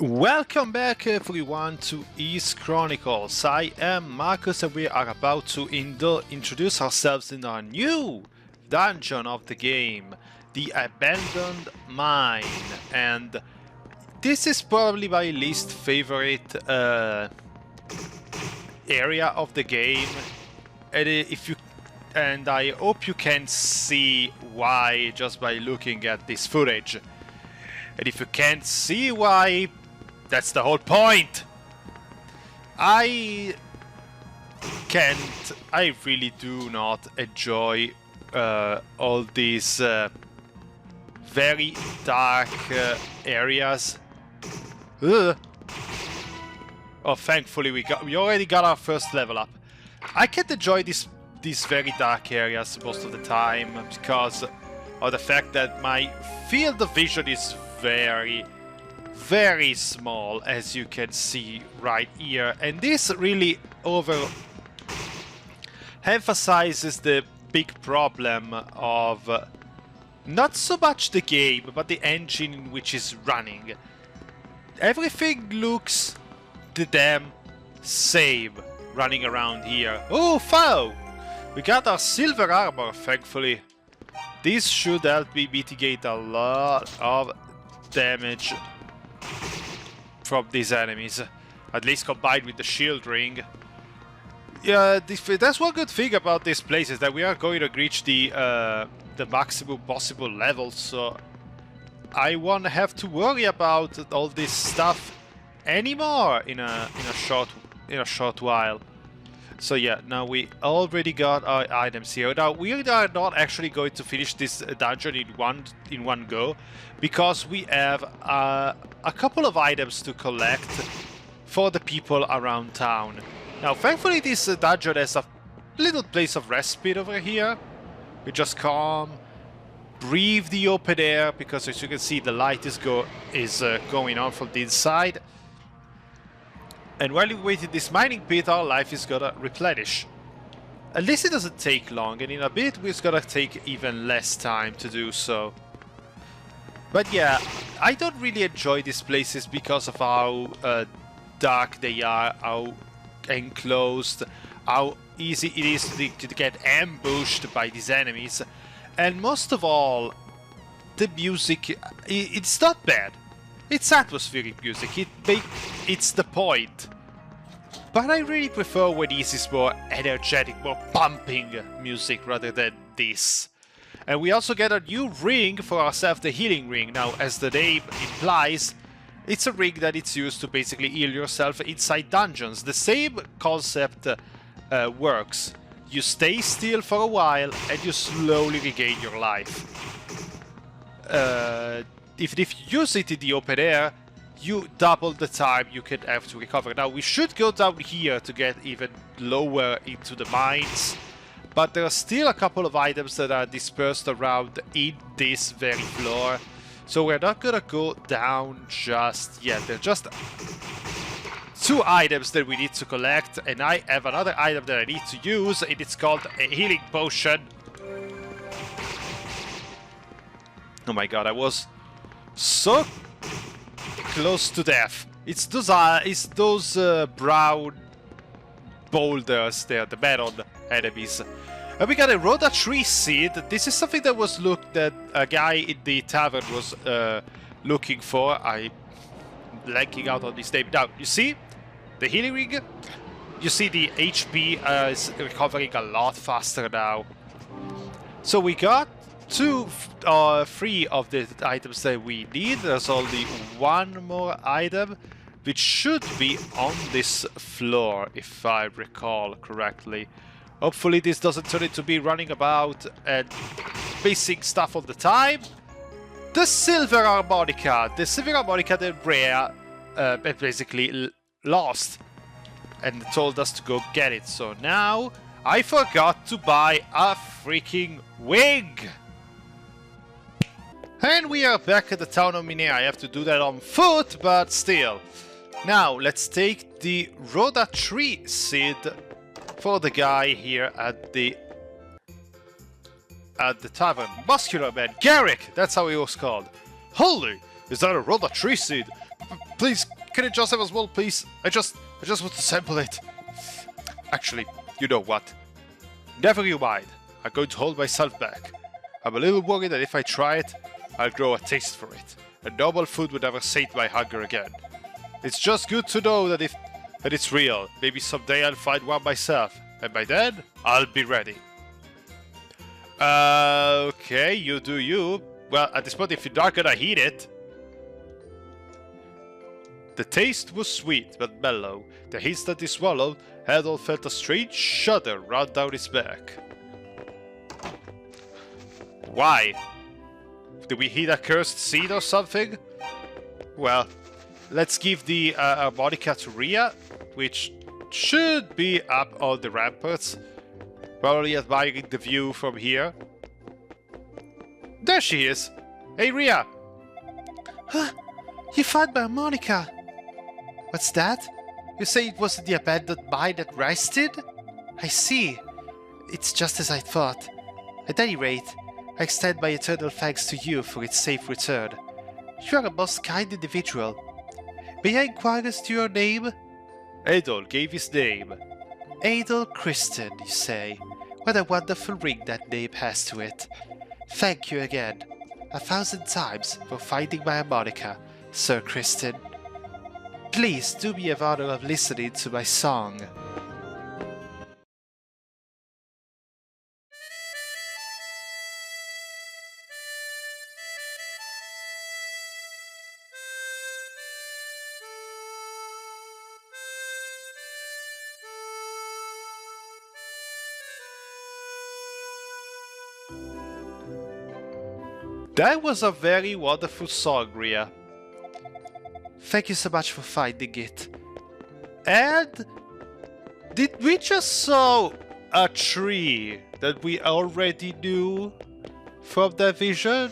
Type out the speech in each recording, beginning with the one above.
Welcome back everyone to Ys Chronicles. I am Markus and we are about to introduce ourselves in our new dungeon of the game, the Abandoned Mine. And this is probably my least favorite area of the game. And I hope you can see why just by looking at this footage. And if you can't see why, that's the whole point. I really do not enjoy all these very dark areas. Ugh. Oh, thankfully we already got our first level up. I can't enjoy these very dark areas most of the time because of the fact that my field of vision is very small, as you can see right here, and this really emphasizes the big problem of not so much the game but the engine in which is running. Everything looks the damn same running around here. Oh, foul! We got our silver armor, thankfully. This should help me mitigate a lot of damage from these enemies, at least combined with the shield ring. Yeah, that's one good thing about this place, is that we are going to reach the maximum possible level, so I won't have to worry about all this stuff anymore in a short while. So yeah, now we already got our items here. Now we are not actually going to finish this dungeon in one go, because we have a couple of items to collect for the people around town. Now thankfully this dungeon has a little place of respite over here. We just come, breathe the open air, because as you can see the light is going on from the inside. And while we wait in this mining pit, our life is gonna replenish. At least it doesn't take long, and in a bit it's gonna take even less time to do so. But yeah, I don't really enjoy these places because of how dark they are, how enclosed, how easy it is to get ambushed by these enemies. And most of all, the music, it's not bad. It's atmospheric music, it's the point. But I really prefer when Ys is more energetic, more pumping music rather than this. And we also get a new ring for ourselves, the healing ring. Now, as the name implies, it's a ring that it's used to basically heal yourself inside dungeons. The same concept works. You stay still for a while and you slowly regain your life. If you use it in the open air, you double the time you can have to recover. Now we should go down here to get even lower into the mines, but there are still a couple of items that are dispersed around in this very floor, so we're not gonna go down just yet. There are just two items that we need to collect, and I have another item that I need to use, and it's called a healing potion. Oh my god, I was so close to death. It's those brown boulders there, the metal enemies. And we got a Rhoda tree seed. This is something that was that a guy in the tavern was looking for. I'm blanking out on this name. Now, you see the healing ring? You see the HP is recovering a lot faster now. So we got three of the items that we need. There's only one more item, which should be on this floor, if I recall correctly. Hopefully this doesn't turn into me running about and missing stuff all the time. The silver harmonica. The silver harmonica that Brea basically lost and told us to go get it. So now I forgot to buy a freaking wig. And we are back at the town of Minea. I have to do that on foot, but still. Now, let's take the Rhoda tree seed for the guy here at the tavern. Muscular man, Garrick! That's how he was called. Holy! Is that a Rhoda tree seed? Please, can it just have a small piece? I just want to sample it. Actually, you know what? Never you mind. I'm going to hold myself back. I'm a little worried that if I try it, I'll grow a taste for it. And normal food would never sate my hunger again. It's just good to know that it's real. Maybe someday I'll find one myself. And by then, I'll be ready. Okay, you do you. Well, at this point, if you're not gonna eat it... The taste was sweet, but mellow. The instant he swallowed, Adol felt a strange shudder run down his back. Why? Did we hit a cursed seed or something? Well, let's give the harmonica to Ria, which should be up on the ramparts. Probably admiring the view from here. There she is! Hey, Ria! Huh? You found my harmonica! What's that? You say it was the abandoned mine that rested? I see. It's just as I thought. At any rate, I extend my eternal thanks to you for its safe return. You are a most kind individual. May I inquire as to your name? Adol gave his name. Adol Kristen, you say. What a wonderful ring that name has to it. Thank you again, 1,000 times, for finding my harmonica, Sir Kristen. Please do me the honor of listening to my song. That was a very wonderful song, Ria. Thank you so much for finding it. And did we just saw a tree that we already knew from the vision?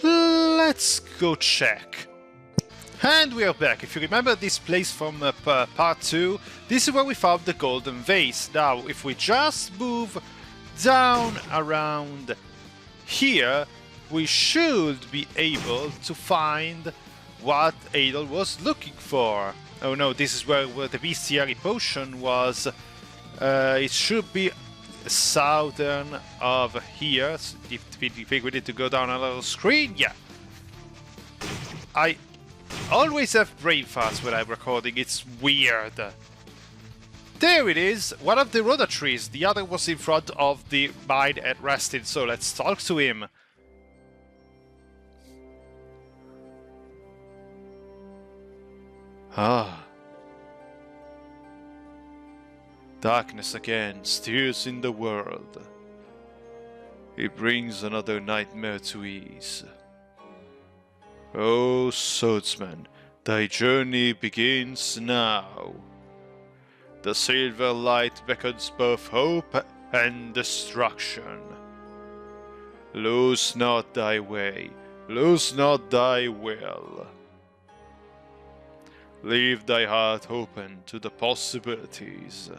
Let's go check. And we are back. If you remember this place from part 2, this is where we found the golden vase. Now, if we just move down around here, we should be able to find what Adol was looking for. Oh no, this is where the bestiary potion was. It should be southern of here. If we think we need to go down a little screen, yeah. I always have brain farts when I'm recording, it's weird. There it is, one of the rhoda trees. The other was in front of the mine at rested, so let's talk to him. Ah. Darkness again stirs in the world. It brings another nightmare to Ys. Oh, swordsman, thy journey begins now. The silver light beckons both hope and destruction. Lose not thy way, lose not thy will. Leave thy heart open to the possibilities.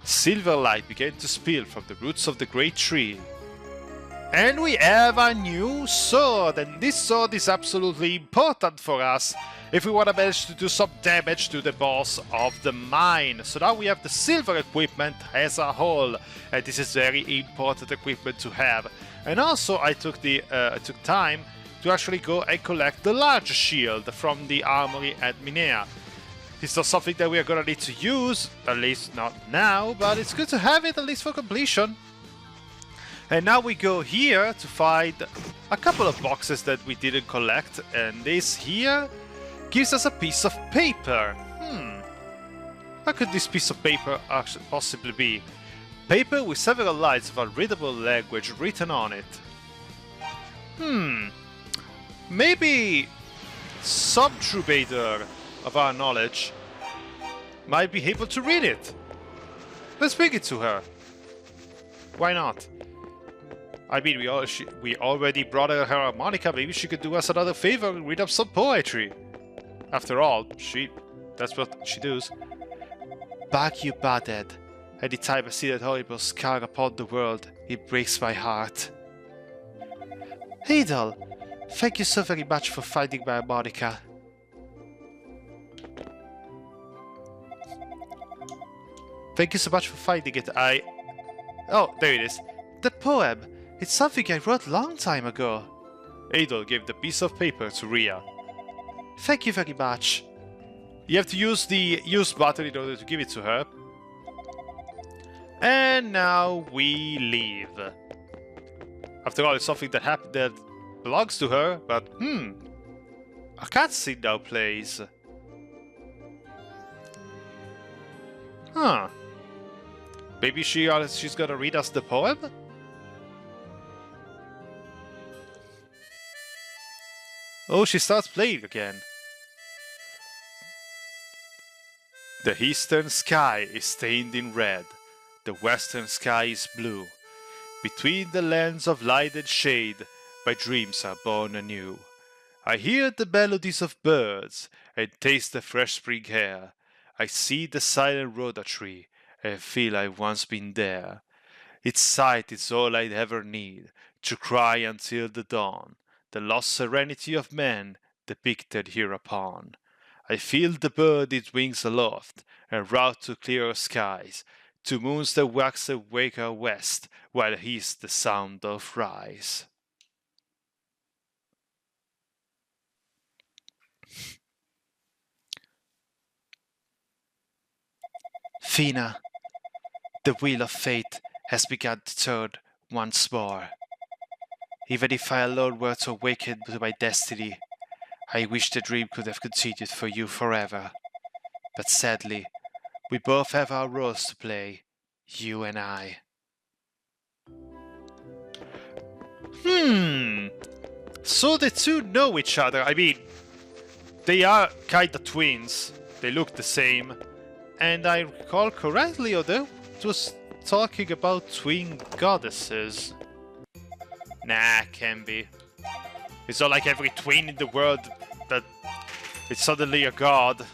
Silver light began to spill from the roots of the great tree. And we have a new sword, and this sword is absolutely important for us if we want to manage to do some damage to the boss of the mine. So now we have the silver equipment as a whole, and this is very important equipment to have. And also I took time to actually go and collect the large shield from the armory at Minea. It's not something that we are gonna need to use, at least not now, but it's good to have it at least for completion. And now we go here to find a couple of boxes that we didn't collect, and this here gives us a piece of paper. What could this piece of paper actually possibly be? Paper with several lines of unreadable language written on it. Maybe some troubadour of our knowledge might be able to read it. Let's bring it to her. Why not? I mean, we already brought her harmonica. Maybe she could do us another favor and read up some poetry. After all, that's what she does. Back you budded. Any time I see that horrible scar upon the world, it breaks my heart. Adol, thank you so very much for finding my harmonica. Thank you so much for finding it. Oh, there it is. The poem. It's something I wrote long time ago. Adol gave the piece of paper to Ria. Thank you very much. You have to use the use button in order to give it to her. And now we leave. After all, it's something that belongs to her, but a cutscene now plays. Huh. Maybe she's gonna read us the poem? Oh, she starts playing again. The eastern sky is stained in red. The western sky is blue. Between the lands of light and shade, my dreams are born anew. I hear the melodies of birds and taste the fresh spring air. I see the silent rhoda tree and feel I've once been there. Its sight is all I'd ever need to cry until the dawn. The lost serenity of man depicted hereupon. I feel the bird its wings aloft and route to clearer skies, to moons that wax awake our west, while east the sound of rise. Fina, the wheel of fate has begun to turn once more. Even if I alone were to awaken to my destiny, I wish the dream could have continued for you forever. But sadly, we both have our roles to play, you and I. So the two know each other. I mean, they are kinda twins. They look the same. And I recall correctly, although it was talking about twin goddesses. Nah, can be. It's not like every twin in the world that it's suddenly a god.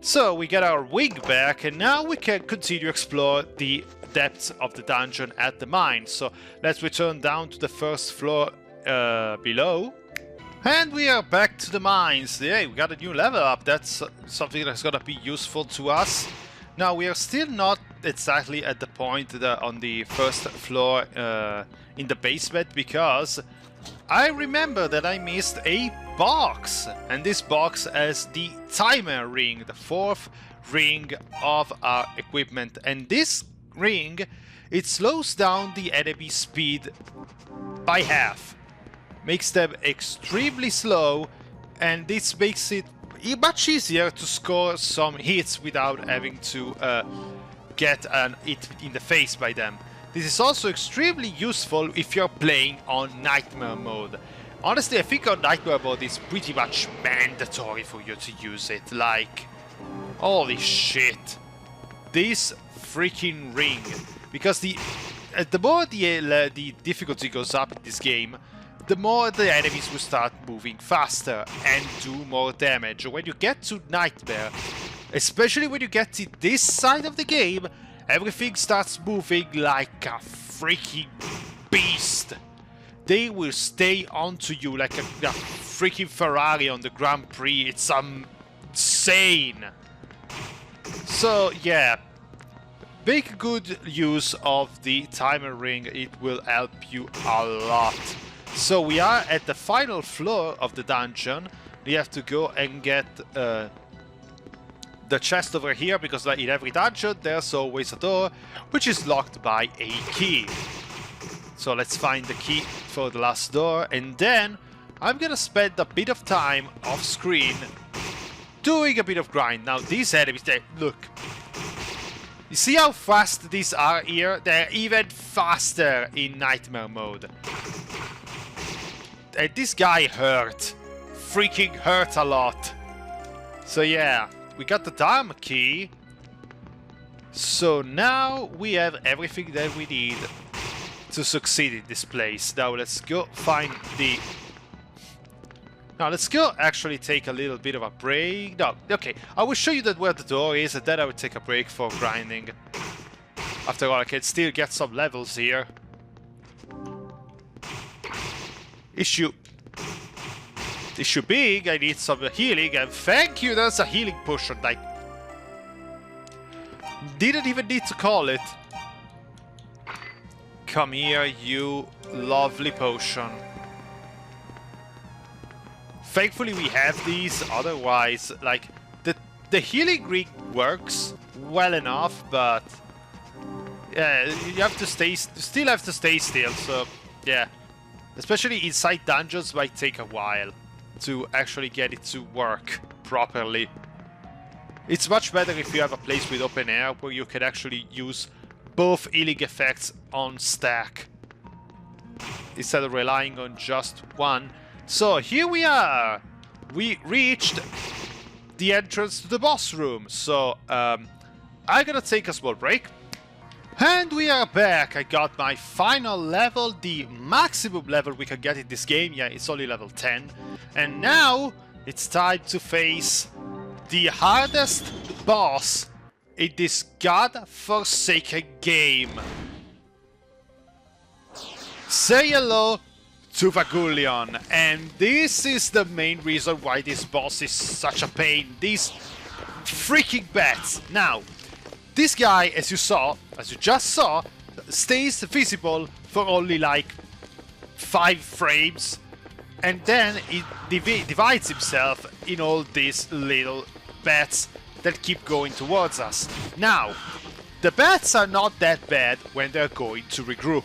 So we get our wig back, and now we can continue to explore the depths of the dungeon at the mine. So let's return down to the first floor below. And we are back to the mines. Yeah, we got a new level up. That's something that's gonna be useful to us. Now, we are still not exactly at the point on the first floor in the basement, because I remember that I missed a box. And this box has the timer ring, the fourth ring of our equipment. And this ring, it slows down the enemy speed by half. Makes them extremely slow, and this makes it much easier to score some hits without having to get an hit in the face by them. This is also extremely useful if you're playing on Nightmare mode. Honestly, I think on Nightmare mode it's pretty much mandatory for you to use it. Like, holy shit, this freaking ring! Because the more the difficulty goes up in this game, the more the enemies will start moving faster and do more damage. When you get to Nightmare, especially when you get to this side of the game, everything starts moving like a freaking beast. They will stay onto you like a freaking Ferrari on the Grand Prix. It's insane. So yeah, make good use of the timer ring. It will help you a lot. So we are at the final floor of the dungeon. We have to go and get the chest over here, because like in every dungeon there's always a door which is locked by a key. So let's find the key for the last door, and then I'm gonna spend a bit of time off screen doing a bit of grind. Now these enemies, look. You see how fast these are here? They're even faster in Nightmare mode. And this guy hurt. Freaking hurt a lot. So yeah, we got the Dharma key. So now we have everything that we need to succeed in this place. Now let's go find the... Now let's go actually take a little bit of a break. No, okay, I will show you that where the door is, and then I will take a break for grinding. After all, I can still get some levels here. Issue big, I need some healing, and thank you, there's a healing potion, like... Didn't even need to call it. Come here, you lovely potion. Thankfully we have these, otherwise, like, the healing ring works well enough, but... Yeah, you have to still have to stay still, so, yeah. Especially inside dungeons might take a while to actually get it to work properly. It's much better if you have a place with open air where you can actually use both healing effects on stack instead of relying on just one. So here we are! We reached the entrance to the boss room, so I'm gonna take a small break. And we are back! I got my final level, the maximum level we can get in this game. Yeah, it's only level 10. And now it's time to face the hardest boss in this god-forsaken game. Say hello to Vagulion, and this is the main reason why this boss is such a pain. These freaking bats. Now, this guy, as you just saw, stays visible for only like 5 frames, and then he divides himself in all these little bats that keep going towards us. Now, the bats are not that bad when they're going to regroup.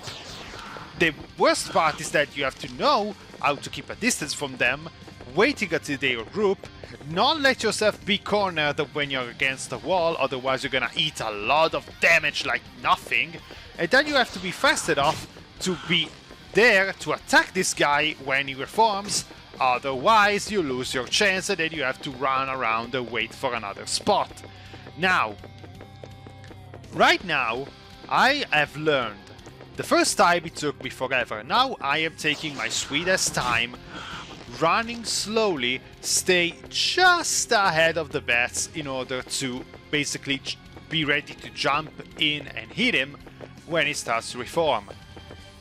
The worst part is that you have to know how to keep a distance from them, waiting until they regroup, not let yourself be cornered when you're against the wall, otherwise you're gonna eat a lot of damage like nothing, and then you have to be fast enough to be there to attack this guy when he reforms, otherwise you lose your chance and then you have to run around and wait for another spot. Now, right now, I have learned. The first time it took me forever, now I am taking my sweetest time, running slowly, stay just ahead of the bats in order to basically be ready to jump in and hit him when he starts to reform.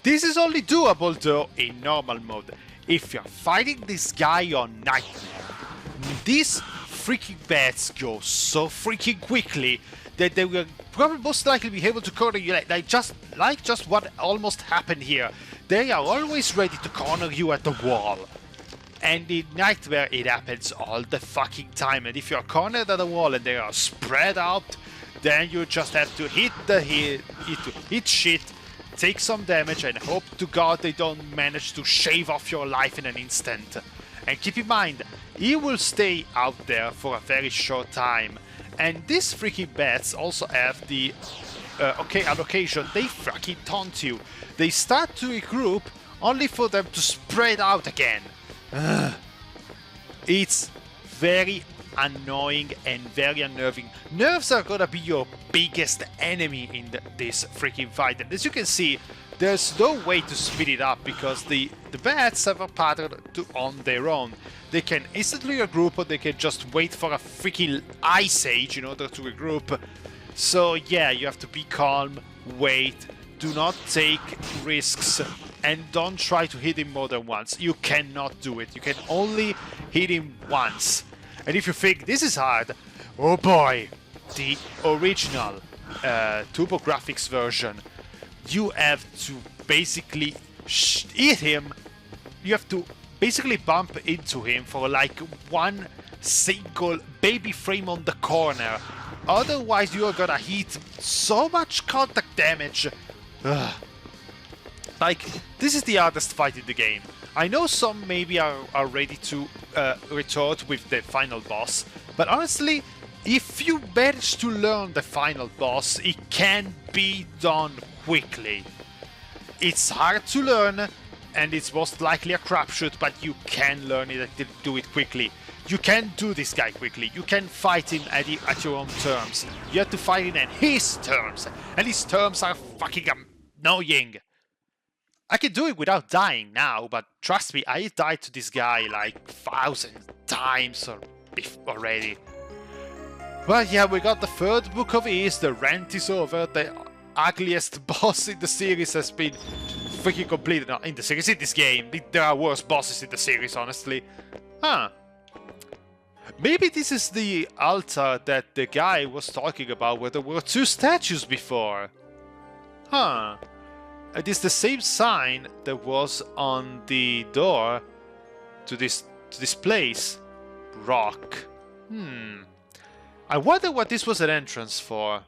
This is only doable though in normal mode. If you're fighting this guy on Nightmare, these freaking bats go so freaking quickly that they will probably most likely be able to corner you like just what almost happened here. They are always ready to corner you at the wall. And in Nightmare it happens all the fucking time, and if you're cornered at the wall and they are spread out, then you just have to hit shit, take some damage and hope to god they don't manage to shave off your life in an instant. And keep in mind, he will stay out there for a very short time. And these freaking bats also have the... on occasion, they fucking taunt you. They start to regroup only for them to spread out again. It's very annoying and very unnerving. Nerves are gonna be your biggest enemy in this freaking fight. And as you can see, there's no way to speed it up because the bats have a pattern on their own. They can instantly regroup or they can just wait for a freaking ice age in order to regroup. So yeah, you have to be calm, wait, do not take risks, and don't try to hit him more than once. You cannot do it. You can only hit him once. And if you think this is hard, oh boy, the original TurboGrafx version, you have to basically hit him. You have to basically bump into him for like one single baby frame on the corner. Otherwise you are gonna hit so much contact damage. Like, this is the hardest fight in the game. I know some maybe are ready to retort with the final boss, but honestly, if you manage to learn the final boss, it can be done quickly. It's hard to learn, and it's most likely a crapshoot, but you can learn it and do it quickly. You can do this guy quickly. You can fight him at your own terms. You have to fight him at his terms, and his terms are fucking annoying. I can do it without dying now, but trust me, I died to this guy like 1,000 times already. But yeah, we got the third book of Ys, the rant is over, the ugliest boss in the series has been freaking completed. No, in the series, in this game. There are worse bosses in the series, honestly. Huh. Maybe this is the altar that the guy was talking about, where there were 2 statues before. Huh. It is the same sign that was on the door to this place. Rock. I wonder what this was an entrance for.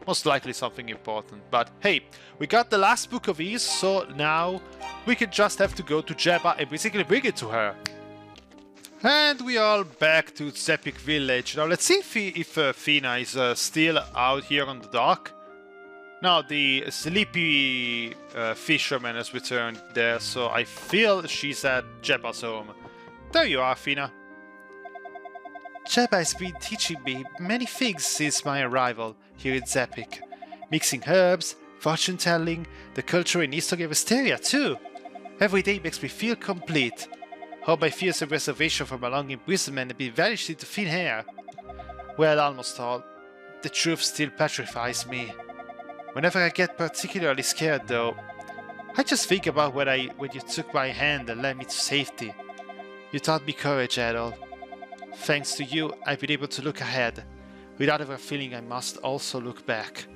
Most likely something important. But hey, we got the last book of Ys, so now we can just have to go to Jeba and basically bring it to her. And we are back to Zepik village. Now let's see if Fina is still out here on the dock. Now the sleepy fisherman has returned there, so I feel she's at Jeba's home. There you are, Fina. Jeba has been teaching me many things since my arrival here in Zepik. Mixing herbs, fortune-telling, the culture and history of Esteria too. Every day makes me feel complete. All my fears of reservation for my long imprisonment have been vanished into thin air. Well, almost all. The truth still petrifies me. Whenever I get particularly scared though, I just think about when you took my hand and led me to safety. You taught me courage, Adol. Thanks to you, I've been able to look ahead, without ever feeling I must also look back.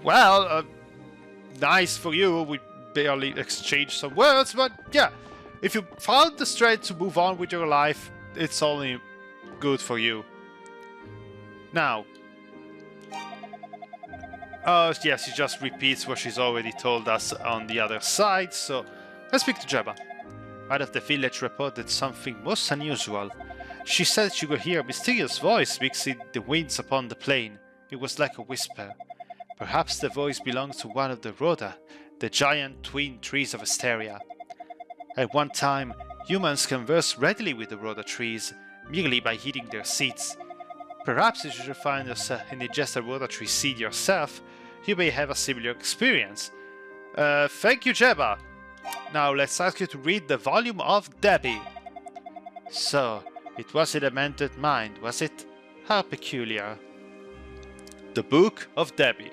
Well, nice for you. We barely exchanged some words, but yeah. If you found the strength to move on with your life, it's only good for you. Now. Yes, she just repeats what she's already told us on the other side, so let's speak to Jeba. Out of the village reported something most unusual. She said she could hear a mysterious voice mixing the winds upon the plain. It was like a whisper. Perhaps the voice belonged to one of the Rhoda, the giant twin trees of Esteria. At one time, humans conversed readily with the Rhoda trees, merely by heating their seeds. Perhaps if you should find yourself and ingest a Rhoda tree seed yourself, you may have a similar experience. Thank you, Jeba. Now let's ask you to read the volume of Debbie. So, it was in a mended mind, was it? How peculiar. The Book of Debbie.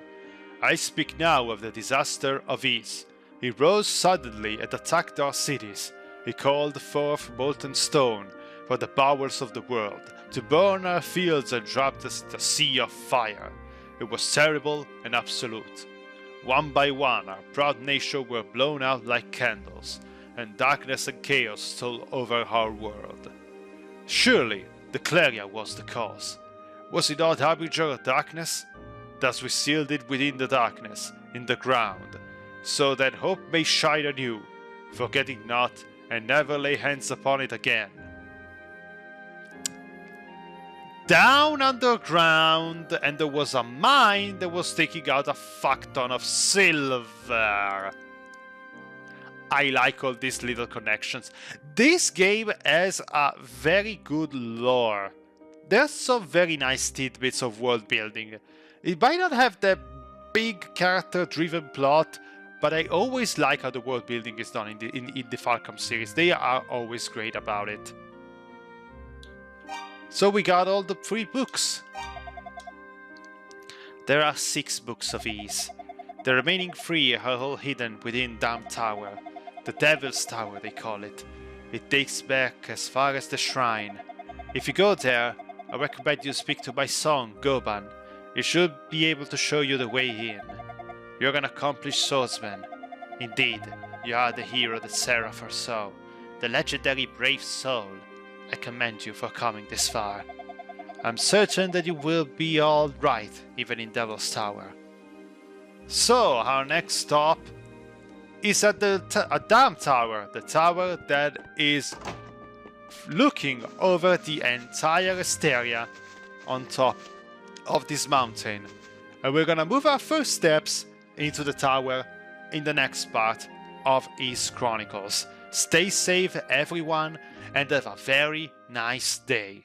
I speak now of the disaster of Ys. He rose suddenly and attacked our cities. He called forth molten stone for the bowels of the world, to burn our fields and drop us into a sea of fire. It was terrible and absolute. One by one, our proud nation were blown out like candles, and darkness and chaos stole over our world. Surely, the Cleria was the cause. Was it not harbinger of darkness? Thus we sealed it within the darkness, in the ground, so that hope may shine anew, forgetting not, and never lay hands upon it again. Down underground, and there was a mine that was taking out a fuck ton of silver. I like all these little connections. This game has a very good lore. There's some very nice tidbits of world building. It might not have the big character-driven plot, but I always like how the world building is done in the Falcom series. They are always great about it. So we got all the 3 books. There are 6 books of Ys. The remaining 3 are all hidden within Dam Tower. The Devil's Tower, they call it. It dates back as far as the shrine. If you go there, I recommend you speak to my son, Goban. He should be able to show you the way in. You're an accomplished swordsman. Indeed, you are the hero that Sarah foresaw, the legendary brave soul. I commend you for coming this far. I'm certain that you will be all right, even in Devil's Tower. So, our next stop is at the Dam Tower, the tower that is looking over the entire Esteria on top of this mountain. And we're gonna move our first steps into the tower in the next part of Ys Chronicles. Stay safe, everyone, and have a very nice day.